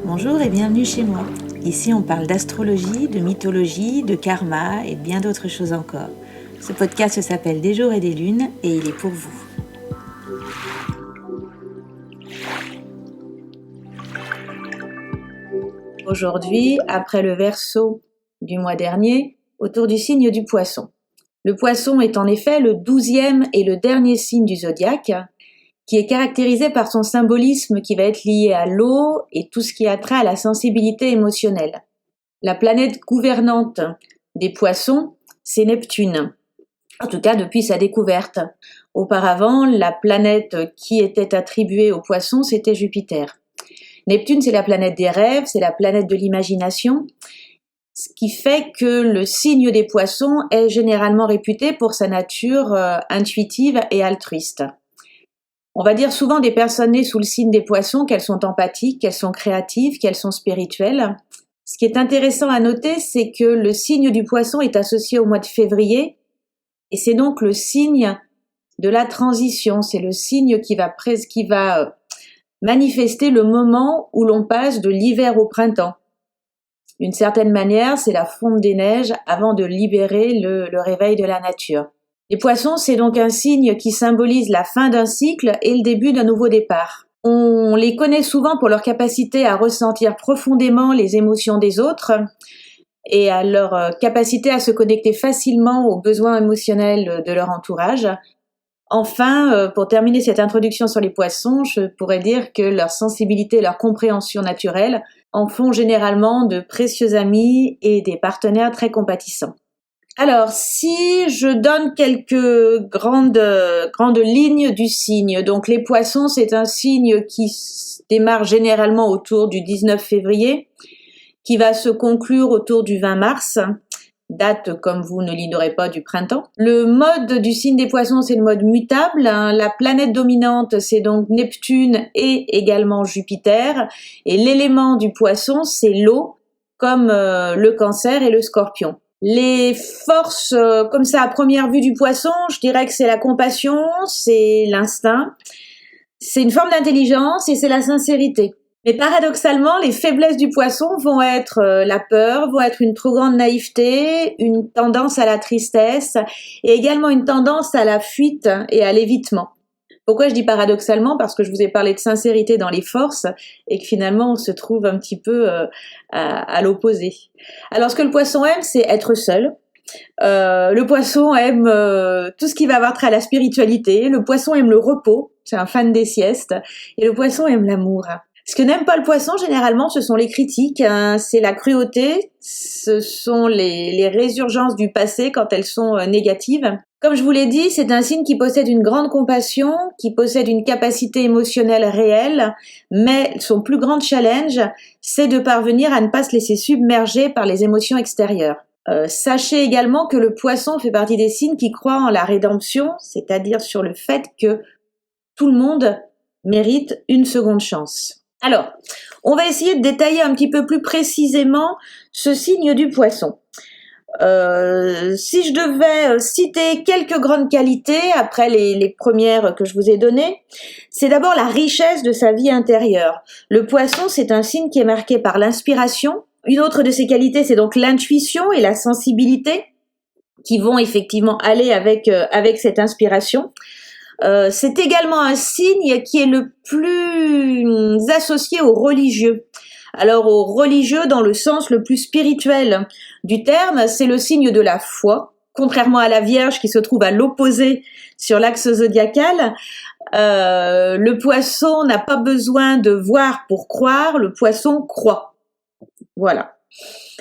Bonjour et bienvenue chez moi. Ici on parle d'astrologie, de mythologie, de karma et de bien d'autres choses encore. Ce podcast s'appelle Des jours et des lunes et il est pour vous. Aujourd'hui, après le Verseau du mois dernier, autour du signe du Poisson. Le Poisson est en effet le 12e et le dernier signe du zodiaque, qui est caractérisé par son symbolisme qui va être lié à l'eau et tout ce qui a trait à la sensibilité émotionnelle. La planète gouvernante des Poissons, c'est Neptune, en tout cas depuis sa découverte. Auparavant, la planète qui était attribuée aux Poissons, c'était Jupiter. Neptune, c'est la planète des rêves, c'est la planète de l'imagination, ce qui fait que le signe des Poissons est généralement réputé pour sa nature intuitive et altruiste. On va dire souvent des personnes nées sous le signe des Poissons qu'elles sont empathiques, qu'elles sont créatives, qu'elles sont spirituelles. Ce qui est intéressant à noter, c'est que le signe du Poisson est associé au mois de février et c'est donc le signe de la transition. C'est le signe qui va manifester le moment où l'on passe de l'hiver au printemps. D'une certaine manière, c'est la fonte des neiges avant de libérer le réveil de la nature. Les Poissons, c'est donc un signe qui symbolise la fin d'un cycle et le début d'un nouveau départ. On les connaît souvent pour leur capacité à ressentir profondément les émotions des autres et à leur capacité à se connecter facilement aux besoins émotionnels de leur entourage. Enfin, pour terminer cette introduction sur les Poissons, je pourrais dire que leur sensibilité et leur compréhension naturelle en font généralement de précieux amis et des partenaires très compatissants. Alors, si je donne quelques grandes lignes du signe, donc les Poissons, c'est un signe qui démarre généralement autour du 19 février, qui va se conclure autour du 20 mars, date, comme vous ne l'ignorez pas, du printemps. Le mode du signe des Poissons, c'est le mode mutable. La planète dominante, c'est donc Neptune et également Jupiter. Et l'élément du Poisson, c'est l'eau, comme le Cancer et le Scorpion. Les forces, comme ça à première vue du Poisson, je dirais que c'est la compassion, c'est l'instinct, c'est une forme d'intelligence et c'est la sincérité. Mais paradoxalement, les faiblesses du Poisson vont être la peur, vont être une trop grande naïveté, une tendance à la tristesse et également une tendance à la fuite et à l'évitement. Pourquoi je dis paradoxalement ? Parce que je vous ai parlé de sincérité dans les forces et que finalement on se trouve un petit peu à l'opposé. Alors ce que le Poisson aime, c'est être seul. Le Poisson aime tout ce qui va avoir trait à la spiritualité. Le Poisson aime le repos, c'est un fan des siestes. Et le Poisson aime l'amour. Ce que n'aime pas le Poisson, généralement, ce sont les critiques, c'est la cruauté, ce sont les résurgences du passé quand elles sont négatives. Comme je vous l'ai dit, c'est un signe qui possède une grande compassion, qui possède une capacité émotionnelle réelle, mais son plus grand challenge, c'est de parvenir à ne pas se laisser submerger par les émotions extérieures. Sachez également que le Poisson fait partie des signes qui croient en la rédemption, c'est-à-dire sur le fait que tout le monde mérite une seconde chance. Alors, on va essayer de détailler un petit peu plus précisément ce signe du Poisson. Si je devais citer quelques grandes qualités, après les premières que je vous ai données, c'est d'abord la richesse de sa vie intérieure. Le Poisson, c'est un signe qui est marqué par l'inspiration. Une autre de ses qualités, c'est donc l'intuition et la sensibilité, qui vont effectivement aller avec cette inspiration. C'est également un signe qui est le plus associé aux religieux. Alors aux religieux dans le sens le plus spirituel du terme, c'est le signe de la foi. Contrairement à la Vierge qui se trouve à l'opposé sur l'axe zodiacal, le Poisson n'a pas besoin de voir pour croire, le Poisson croit. Voilà.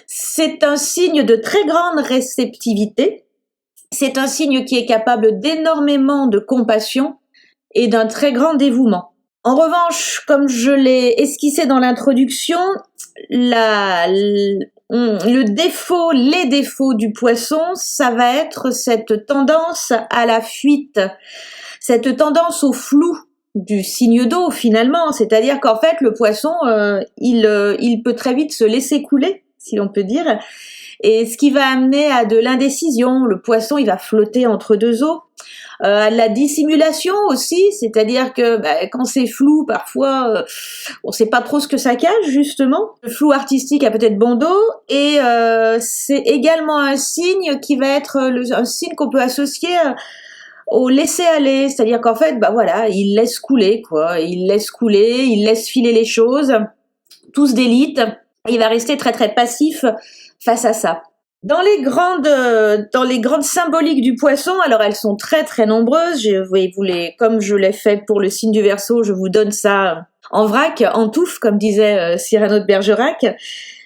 C'est un signe de très grande réceptivité. C'est un signe qui est capable d'énormément de compassion et d'un très grand dévouement. En revanche, comme je l'ai esquissé dans l'introduction, les défauts du Poisson, ça va être cette tendance à la fuite, cette tendance au flou du signe d'eau finalement, c'est-à-dire qu'en fait le Poisson, il peut très vite se laisser couler. si l'on peut dire, et ce qui va amener à de l'indécision. Le poisson, il va flotter entre deux eaux. À de la dissimulation aussi, c'est-à-dire que quand c'est flou, parfois, on ne sait pas trop ce que ça cache, justement. Le flou artistique a peut-être bon dos, et c'est également un signe qui va être un signe qu'on peut associer au laisser-aller, c'est-à-dire qu'en fait, voilà, il laisse couler, quoi. Il laisse filer les choses, tout se délite, et il va rester très très passif face à ça. Dans les grandes symboliques du poisson, alors elles sont très très nombreuses. Comme je l'ai fait pour le signe du Verseau, je vous donne ça en vrac, en touffe, comme disait Cyrano de Bergerac.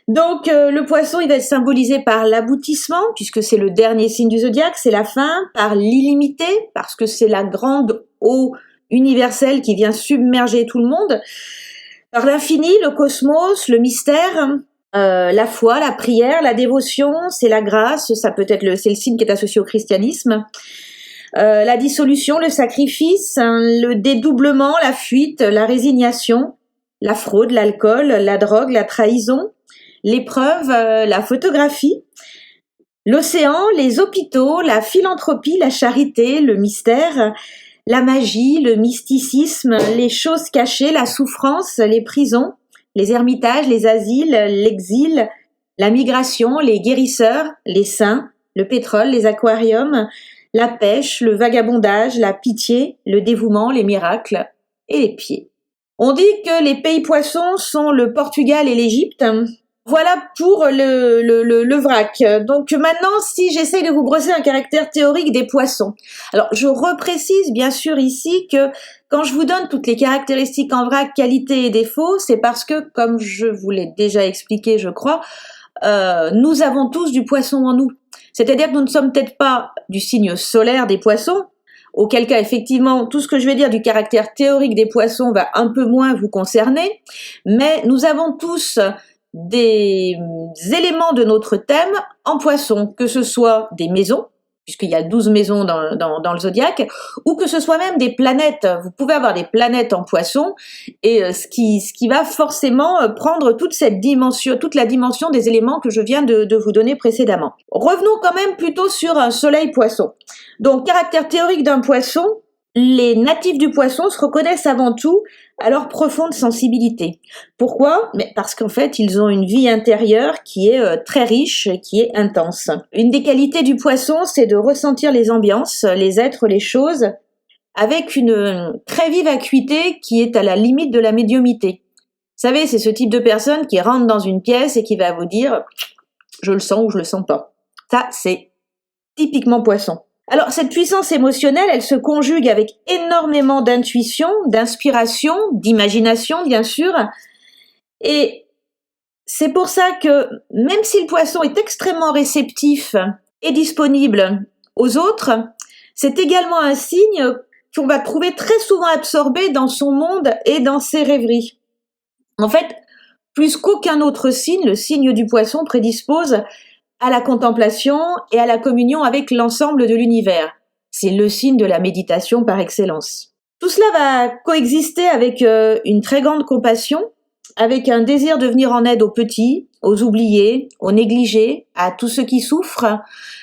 Donc le poisson, il va être symbolisé par l'aboutissement, puisque c'est le dernier signe du zodiaque, c'est la fin, par l'illimité, parce que c'est la grande eau universelle qui vient submerger tout le monde, par l'infini, le cosmos, le mystère. La foi, la prière, la dévotion, c'est la grâce, c'est le signe qui est associé au christianisme. La dissolution, le sacrifice, le dédoublement, la fuite, la résignation, la fraude, l'alcool, la drogue, la trahison, l'épreuve, la photographie, l'océan, les hôpitaux, la philanthropie, la charité, le mystère, la magie, le mysticisme, les choses cachées, la souffrance, les prisons, les ermitages, les asiles, l'exil, la migration, les guérisseurs, les saints, le pétrole, les aquariums, la pêche, le vagabondage, la pitié, le dévouement, les miracles et les pieds. On dit que les pays poissons sont le Portugal et l'Égypte. Voilà pour le vrac. Donc maintenant, si j'essaye de vous brosser un caractère théorique des poissons. Alors, je reprécise bien sûr ici que quand je vous donne toutes les caractéristiques en vrac, qualités et défauts, c'est parce que, comme je vous l'ai déjà expliqué, je crois, nous avons tous du poisson en nous. C'est-à-dire que nous ne sommes peut-être pas du signe solaire des poissons, auquel cas, effectivement, tout ce que je vais dire du caractère théorique des poissons va un peu moins vous concerner, mais nous avons tous des éléments de notre thème en poisson, que ce soit des maisons, puisqu'il y a 12 maisons dans le zodiaque, ou que ce soit même des planètes. Vous pouvez avoir des planètes en poisson, et ce qui va forcément prendre toute la dimension des éléments que je viens de vous donner précédemment. Revenons quand même plutôt sur un soleil poisson. Donc, caractère théorique d'un poisson, les natifs du poisson se reconnaissent avant tout à leur profonde sensibilité. Pourquoi ? Parce qu'en fait, ils ont une vie intérieure qui est très riche, qui est intense. Une des qualités du poisson, c'est de ressentir les ambiances, les êtres, les choses, avec une très vive acuité qui est à la limite de la médiumité. Vous savez, c'est ce type de personne qui rentre dans une pièce et qui va vous dire « je le sens » ou « je le sens pas ». Ça, c'est typiquement poisson. Alors, cette puissance émotionnelle, elle se conjugue avec énormément d'intuition, d'inspiration, d'imagination, bien sûr. Et c'est pour ça que, même si le poisson est extrêmement réceptif et disponible aux autres, c'est également un signe qu'on va trouver très souvent absorbé dans son monde et dans ses rêveries. En fait, plus qu'aucun autre signe, le signe du poisson prédispose à la contemplation et à la communion avec l'ensemble de l'univers. C'est le signe de la méditation par excellence. Tout cela va coexister avec une très grande compassion, avec un désir de venir en aide aux petits, aux oubliés, aux négligés, à tous ceux qui souffrent.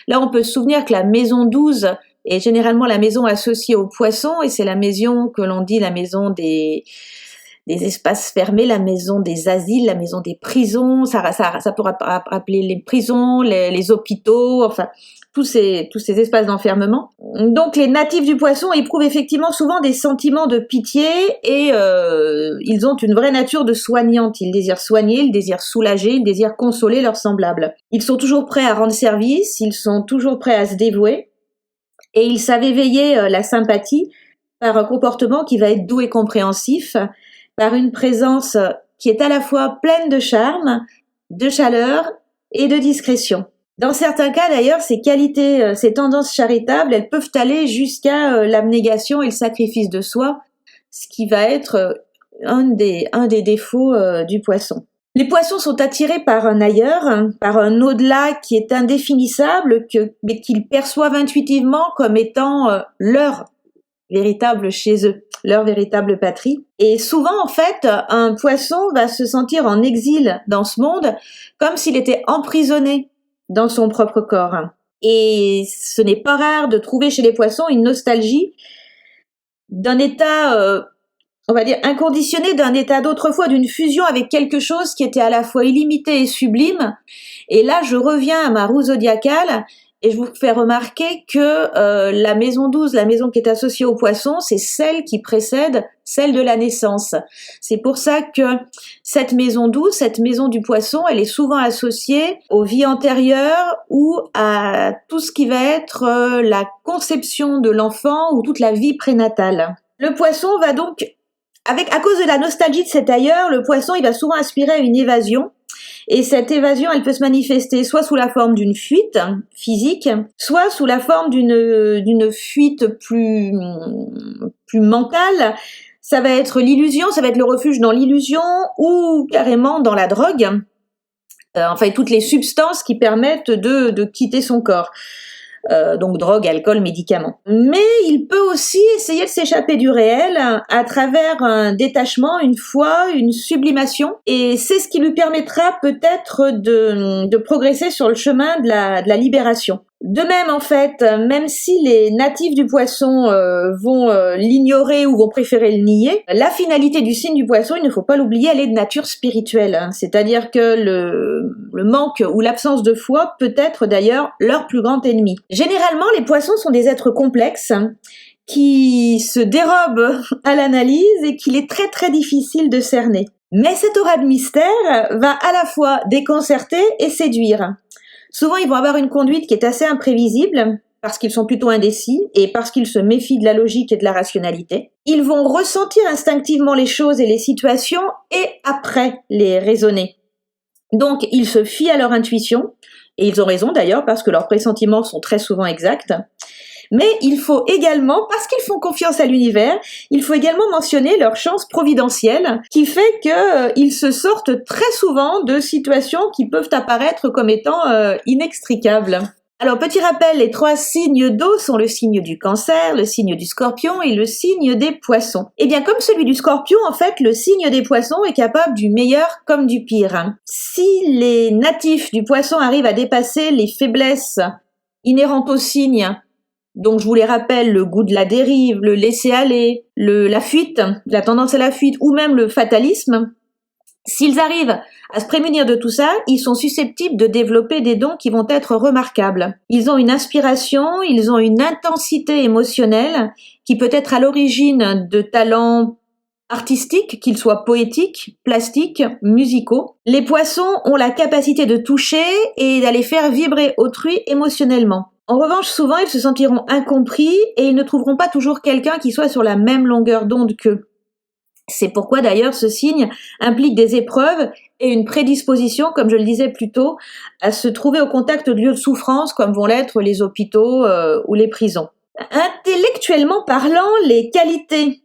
Là, on peut se souvenir que la maison 12 est généralement la maison associée aux poissons, et c'est la maison que l'on dit la maison des espaces fermés, la maison des asiles, la maison des prisons, ça pourra rappeler les prisons, les hôpitaux, enfin tous ces espaces d'enfermement. Donc les natifs du poisson éprouvent effectivement souvent des sentiments de pitié, et ils ont une vraie nature de soignante. Ils désirent soigner, ils désirent soulager, ils désirent consoler leurs semblables. Ils sont toujours prêts à rendre service, ils sont toujours prêts à se dévouer, et ils savent éveiller la sympathie par un comportement qui va être doux et compréhensif, par une présence qui est à la fois pleine de charme, de chaleur et de discrétion. Dans certains cas d'ailleurs, ces qualités, ces tendances charitables, elles peuvent aller jusqu'à l'abnégation et le sacrifice de soi, ce qui va être un des défauts du poisson. Les poissons sont attirés par un ailleurs, par un au-delà qui est indéfinissable, mais qu'ils perçoivent intuitivement comme étant leur véritable chez eux. leur véritable patrie. Et souvent, en fait, un poisson va se sentir en exil dans ce monde, comme s'il était emprisonné dans son propre corps. Et ce n'est pas rare de trouver chez les poissons une nostalgie d'un état, on va dire, inconditionné, d'un état d'autrefois, d'une fusion avec quelque chose qui était à la fois illimité et sublime. Et là, je reviens à ma roue zodiacale, et je vous fais remarquer que la maison 12, la maison qui est associée au poisson, c'est celle qui précède celle de la naissance. C'est pour ça que cette maison 12, cette maison du poisson, elle est souvent associée aux vies antérieures ou à tout ce qui va être la conception de l'enfant ou toute la vie prénatale. Le poisson va donc, à cause de la nostalgie de cet ailleurs, le poisson, il va souvent aspirer à une évasion. Et cette évasion, elle peut se manifester soit sous la forme d'une fuite physique, soit sous la forme d'une fuite plus mentale. Ça va être l'illusion, ça va être le refuge dans l'illusion ou carrément dans la drogue. Enfin, toutes les substances qui permettent de quitter son corps. Donc drogue, alcool, médicaments. Mais il peut aussi essayer de s'échapper du réel à travers un détachement, une foi, une sublimation, et c'est ce qui lui permettra peut-être de progresser sur le chemin de la libération. De même, en fait, même si les natifs du poisson vont l'ignorer ou vont préférer le nier, la finalité du signe du poisson, il ne faut pas l'oublier, elle est de nature spirituelle. C'est-à-dire que le manque ou l'absence de foi peut être d'ailleurs leur plus grand ennemi. Généralement, les poissons sont des êtres complexes qui se dérobent à l'analyse et qu'il est très très difficile de cerner. Mais cette aura de mystère va à la fois déconcerter et séduire. Souvent, ils vont avoir une conduite qui est assez imprévisible, parce qu'ils sont plutôt indécis et parce qu'ils se méfient de la logique et de la rationalité. Ils vont ressentir instinctivement les choses et les situations et après les raisonner. Donc, ils se fient à leur intuition, et ils ont raison d'ailleurs, parce que leurs pressentiments sont très souvent exacts. Mais il faut également, parce qu'ils font confiance à l'univers, il faut également mentionner leur chance providentielle, qui fait qu'ils se sortent très souvent de situations qui peuvent apparaître comme étant inextricables. Alors, petit rappel, les 3 signes d'eau sont le signe du Cancer, le signe du Scorpion et le signe des Poissons. Et bien, comme celui du Scorpion, en fait, le signe des Poissons est capable du meilleur comme du pire. Si les natifs du Poisson arrivent à dépasser les faiblesses inhérentes au signe, donc je vous les rappelle, le goût de la dérive, le laisser-aller, la fuite, la tendance à la fuite, ou même le fatalisme, s'ils arrivent à se prémunir de tout ça, ils sont susceptibles de développer des dons qui vont être remarquables. Ils ont une inspiration, ils ont une intensité émotionnelle qui peut être à l'origine de talents artistiques, qu'ils soient poétiques, plastiques, musicaux. Les poissons ont la capacité de toucher et d'aller faire vibrer autrui émotionnellement. En revanche, souvent, ils se sentiront incompris et ils ne trouveront pas toujours quelqu'un qui soit sur la même longueur d'onde qu'eux. C'est pourquoi d'ailleurs ce signe implique des épreuves et une prédisposition, comme je le disais plus tôt, à se trouver au contact de lieux de souffrance comme vont l'être les hôpitaux ou les prisons. Intellectuellement parlant, les qualités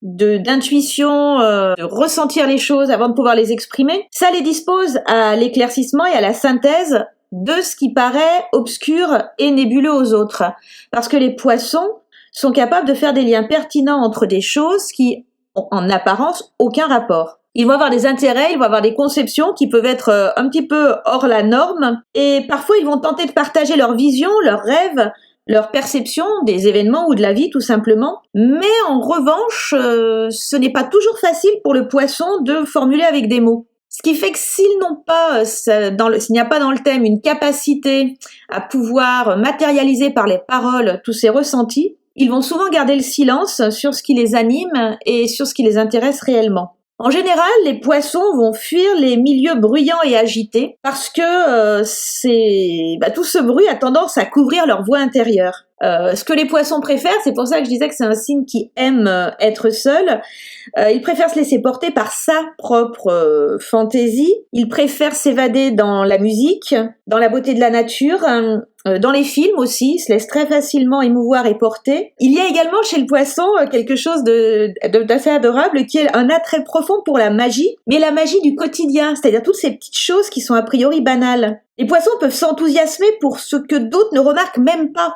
d'intuition, de ressentir les choses avant de pouvoir les exprimer, ça les dispose à l'éclaircissement et à la synthèse de ce qui paraît obscur et nébuleux aux autres. Parce que les poissons sont capables de faire des liens pertinents entre des choses qui ont en apparence aucun rapport. Ils vont avoir des intérêts, ils vont avoir des conceptions qui peuvent être un petit peu hors la norme et parfois ils vont tenter de partager leur vision, leurs rêves, leur perception des événements ou de la vie tout simplement. Mais en revanche, ce n'est pas toujours facile pour le poisson de formuler avec des mots. Ce qui fait que s'ils n'ont pas, s'il n'y a pas dans le thème une capacité à pouvoir matérialiser par les paroles tous ces ressentis, ils vont souvent garder le silence sur ce qui les anime et sur ce qui les intéresse réellement. En général, les poissons vont fuir les milieux bruyants et agités parce que tout ce bruit a tendance à couvrir leur voix intérieure. Ce que les poissons préfèrent, c'est pour ça que je disais que c'est un signe qui aime être seul, il préfère se laisser porter par sa propre fantaisie, il préfère s'évader dans la musique, dans la beauté de la nature, dans les films aussi, il se laisse très facilement émouvoir et porter. Il y a également chez le poisson quelque chose d'assez adorable qui est un attrait profond pour la magie, mais la magie du quotidien, c'est-à-dire toutes ces petites choses qui sont a priori banales. Les poissons peuvent s'enthousiasmer pour ce que d'autres ne remarquent même pas.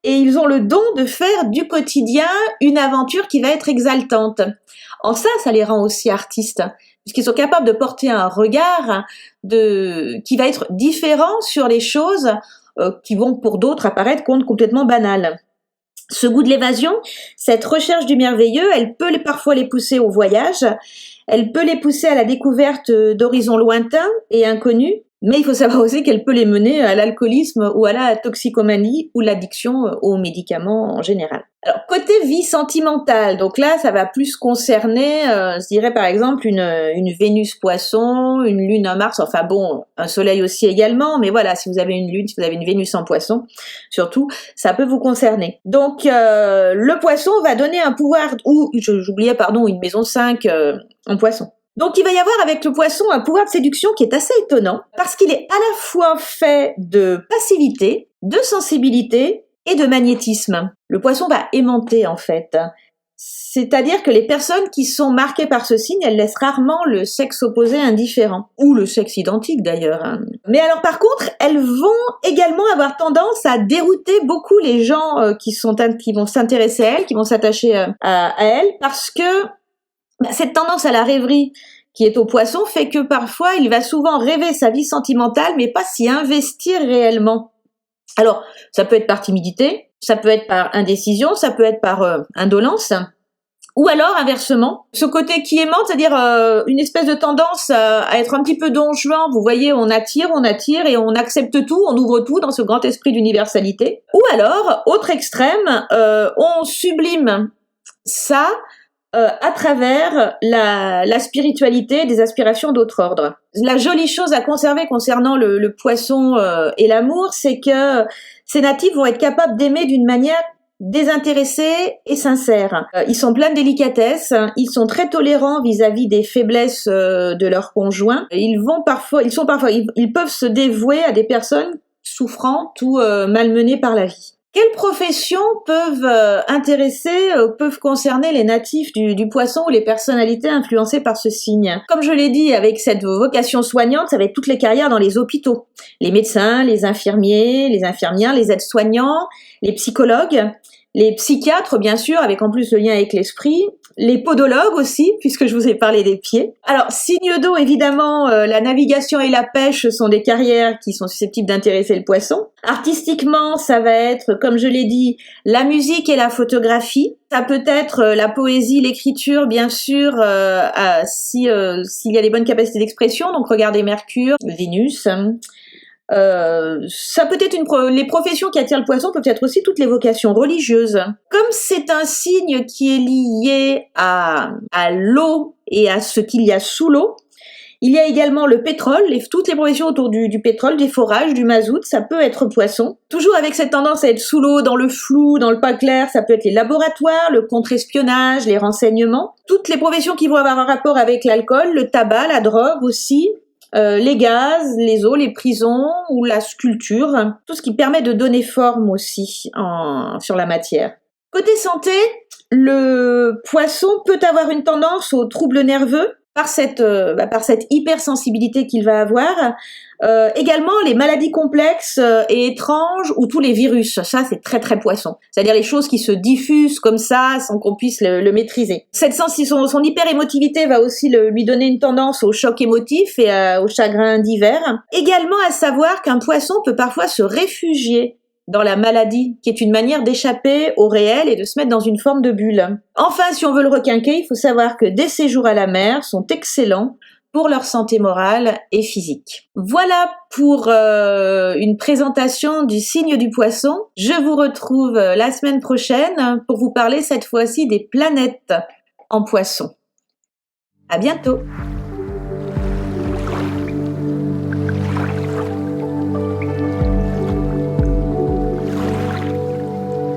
et ils ont le don de faire du quotidien une aventure qui va être exaltante. En ça les rend aussi artistes, puisqu'ils sont capables de porter un regard qui va être différent sur les choses qui vont pour d'autres apparaître complètement banales. Ce goût de l'évasion, cette recherche du merveilleux, elle peut parfois les pousser au voyage, elle peut les pousser à la découverte d'horizons lointains et inconnus, mais il faut savoir aussi qu'elle peut les mener à l'alcoolisme ou à la toxicomanie ou l'addiction aux médicaments en général. Alors, côté vie sentimentale, donc là, ça va plus concerner, je dirais par exemple une Vénus Poisson, une Lune en Mars, enfin bon, un Soleil aussi également, mais voilà, si vous avez une Lune, si vous avez une Vénus en Poisson, surtout, ça peut vous concerner. Donc, le Poisson va donner un pouvoir, une maison 5 en Poisson. Donc il va y avoir avec le Poisson un pouvoir de séduction qui est assez étonnant, parce qu'il est à la fois fait de passivité, de sensibilité et de magnétisme. Le Poisson va aimanter en fait. C'est-à-dire que les personnes qui sont marquées par ce signe, elles laissent rarement le sexe opposé indifférent, ou le sexe identique d'ailleurs. Mais alors par contre, elles vont également avoir tendance à dérouter beaucoup les gens qui vont s'intéresser à elles, qui vont s'attacher à elles, parce que cette tendance à la rêverie qui est au Poisson fait que parfois il va souvent rêver sa vie sentimentale mais pas s'y investir réellement. Alors, ça peut être par timidité, ça peut être par indécision, ça peut être par indolence, ou alors inversement, ce côté qui aimante, c'est-à-dire une espèce de tendance à être un petit peu Don Juan, vous voyez, on attire et on accepte tout, on ouvre tout dans ce grand esprit d'universalité. Ou alors, autre extrême, on sublime ça à travers la spiritualité des aspirations d'autres ordres. La jolie chose à conserver concernant le Poisson et l'amour, c'est que ces natifs vont être capables d'aimer d'une manière désintéressés et sincères. Ils sont pleins de délicatesse, ils sont très tolérants vis-à-vis des faiblesses de leurs conjoints. Ils peuvent se dévouer à des personnes souffrantes ou malmenées par la vie. Quelles professions peuvent concerner les natifs du Poisson ou les personnalités influencées par ce signe? Comme je l'ai dit, avec cette vocation soignante, ça va être toutes les carrières dans les hôpitaux. Les médecins, les infirmiers, les infirmières, les aides-soignants, les psychologues, les psychiatres, bien sûr, avec en plus le lien avec l'esprit, les podologues aussi, puisque je vous ai parlé des pieds. Alors, signe d'eau, évidemment, la navigation et la pêche sont des carrières qui sont susceptibles d'intéresser le Poisson. Artistiquement, ça va être, comme je l'ai dit, la musique et la photographie. Ça peut être la poésie, l'écriture, bien sûr, s'il y a les bonnes capacités d'expression. Donc, regardez Mercure, Vénus. Ça peut être les professions qui attirent le Poisson peuvent être aussi toutes les vocations religieuses. Comme c'est un signe qui est lié à l'eau et à ce qu'il y a sous l'eau, il y a également le pétrole, toutes les professions autour du pétrole, des forages, du mazout, ça peut être Poisson. Toujours avec cette tendance à être sous l'eau, dans le flou, dans le pas clair, ça peut être les laboratoires, le contre-espionnage, les renseignements. Toutes les professions qui vont avoir un rapport avec l'alcool, le tabac, la drogue aussi. Les gaz, les eaux, les prisons ou la sculpture, tout ce qui permet de donner forme aussi sur la matière. Côté santé, le Poisson peut avoir une tendance aux troubles nerveux par cette hypersensibilité qu'il va avoir. Également les maladies complexes et étranges ou tous les virus, ça c'est très très Poisson. C'est-à-dire les choses qui se diffusent comme ça sans qu'on puisse le maîtriser. Son hyper-émotivité va aussi lui donner une tendance au choc émotif et au chagrin divers. Également à savoir qu'un Poisson peut parfois se réfugier dans la maladie, qui est une manière d'échapper au réel et de se mettre dans une forme de bulle. Enfin, si on veut le requinquer, il faut savoir que des séjours à la mer sont excellents pour leur santé morale et physique. Voilà pour une présentation du signe du Poisson. Je vous retrouve la semaine prochaine pour vous parler cette fois-ci des planètes en Poisson. À bientôt!